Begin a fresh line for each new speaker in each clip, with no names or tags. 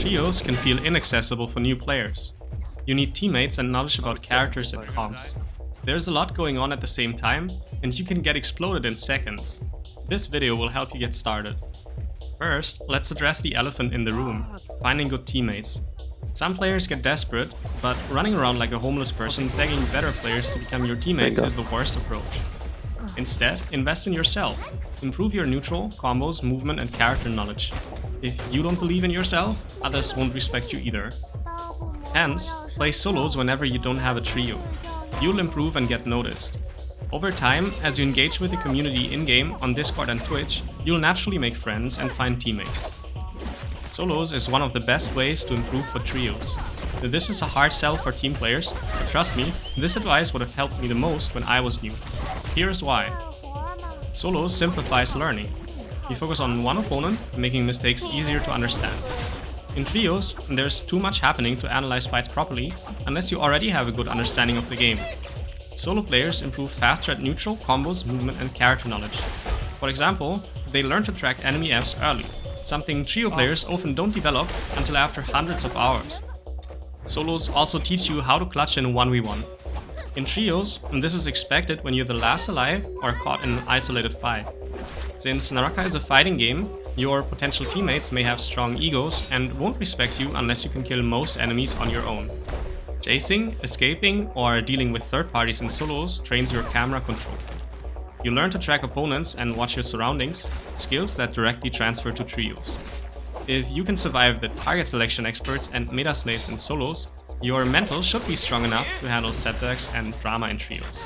Trios can feel inaccessible for new players. You need teammates and knowledge about characters and comps. There's a lot going on at the same time, and you can get exploded in seconds. This video will help you get started. First, let's address the elephant in the room, finding good teammates. Some players get desperate, but running around like a homeless person begging better players to become your teammates is the worst approach. Instead, invest in yourself. Improve your neutral, combos, movement and character knowledge. If you don't believe in yourself, others won't respect you either. Hence, play solos whenever you don't have a trio. You'll improve and get noticed. Over time, as you engage with the community in-game on Discord and Twitch, you'll naturally make friends and find teammates. Solos is one of the best ways to improve for trios. This is a hard sell for team players, but trust me, this advice would have helped me the most when I was new. Here's why. Solos simplifies learning. You focus on one opponent, making mistakes easier to understand. In trios, there's too much happening to analyze fights properly, unless you already have a good understanding of the game. Solo players improve faster at neutral, combos, movement and character knowledge. For example, they learn to track enemy Fs early, something trio players often don't develop until after hundreds of hours. Solos also teach you how to clutch in 1v1. In trios, this is expected when you're the last alive or caught in an isolated fight. Since Naraka is a fighting game, your potential teammates may have strong egos and won't respect you unless you can kill most enemies on your own. Chasing, escaping, or dealing with third parties in solos trains your camera control. You learn to track opponents and watch your surroundings, skills that directly transfer to trios. If you can survive the target selection experts and meta slaves in solos, your mental should be strong enough to handle setbacks and drama in trios.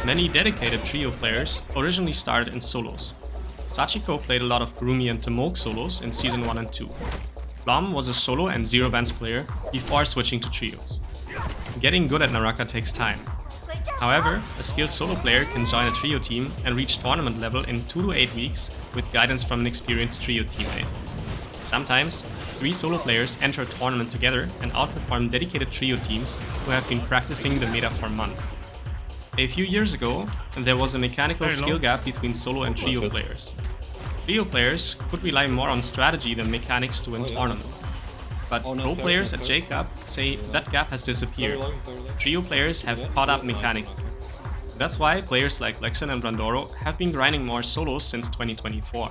Many dedicated trio players originally started in solos. Sachiko played a lot of Groomy and Tomoke solos in Season 1 and 2. Plom was a solo and zero bans player before switching to trios. Getting good at Naraka takes time. However, a skilled solo player can join a trio team and reach tournament level in 2 to 8 weeks with guidance from an experienced trio teammate. Sometimes, 3 solo players enter a tournament together and outperform dedicated trio teams who have been practicing the meta for months. A few years ago, there was a mechanical skill gap between solo and trio players. Trio players could rely more on strategy than mechanics to win tournaments. But pro players at Jcup say that gap has disappeared. Trio players have caught up mechanically. That's why players like Llexnn and Brandoro have been grinding more solos since 2024.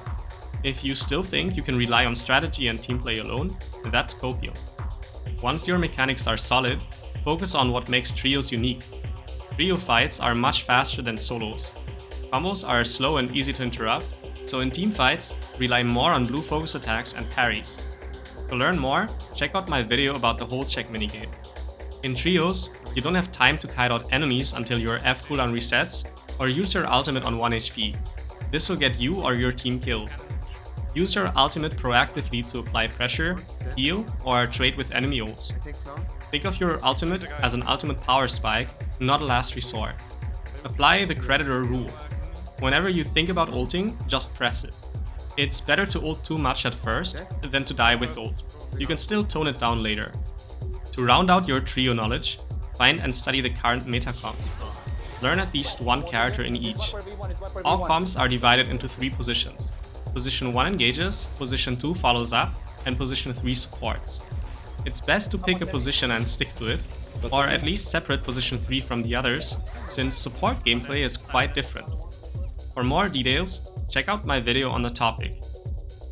If you still think you can rely on strategy and team play alone, that's copium. Once your mechanics are solid, focus on what makes trios unique. Trio fights are much faster than solos. Combos are slow and easy to interrupt, so in team fights, rely more on blue focus attacks and parries. To learn more, check out my video about the hold check minigame. In trios, you don't have time to kite out enemies until your F cooldown resets or use your ultimate on 1 HP. This will get you or your team killed. Use your ultimate proactively to apply pressure, heal, or trade with enemy ults. Think of your ultimate as an ultimate power spike, not a last resort. Apply the Credator Rule. Whenever you think about ulting, just press it. It's better to ult too much at first than to die with ult. You can still tone it down later. To round out your trio knowledge, find and study the current meta comps. Learn at least one character in each. All comps are divided into 3 positions. Position 1 engages, position 2 follows up, and position 3 supports. It's best to pick a position and stick to it, or at least separate position 3 from the others, since support gameplay is quite different. For more details, check out my video on the topic.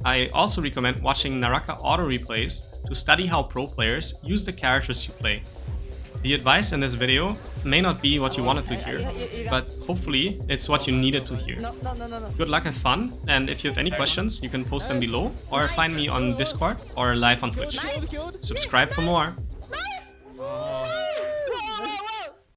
I also recommend watching NarakaAutoReplays to study how pro players use the characters you play. The advice in this video may not be what you wanted to hear, but hopefully it's what you needed to hear. Good luck, have fun, and if you have any questions, you can post them below or find me on Discord or live on Twitch. Subscribe for more!